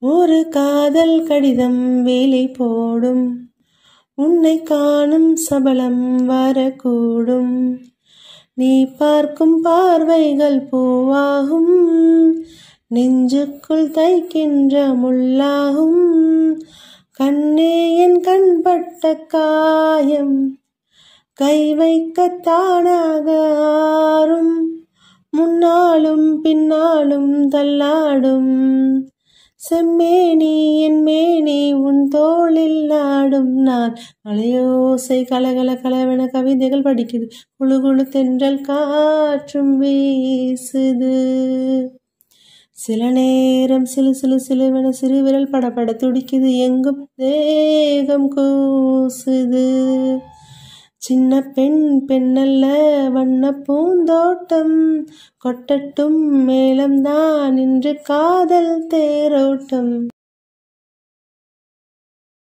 ஒரு காதல் கடிதம் வேலை போடும், உன்னை காணும் சபலம் வரக்கூடும். நீ பார்க்கும் பார்வைகள் பூவாகும், நெஞ்சுக்குள் தைக்கின்ற முள்ளாகும். கண்ணே என் கண்பட்ட காயம், கை வைக்கத்தானாக ஆறும். முன்னாலும் பின்னாலும் தள்ளாடும், செம்மேனி என் மேனி உன் தோளில் ஆடும். நான் மலையோசை கலகல கலவென கவிதைகள் படிக்குது, குழு குழு தென்றல் காற்றும் வீசுது. சில நேரம் சிலு சிலு சிலுவென சிறுவிரல் படப்பட துடிக்குது, எங்கும் தேகம் கூசுது. சின்ன பெண் பெண்ணல்ல வண்ண பூந்தோட்டம், கொட்டட்டும் மேளம்தான் இன்று காதல் தேரோட்டம்.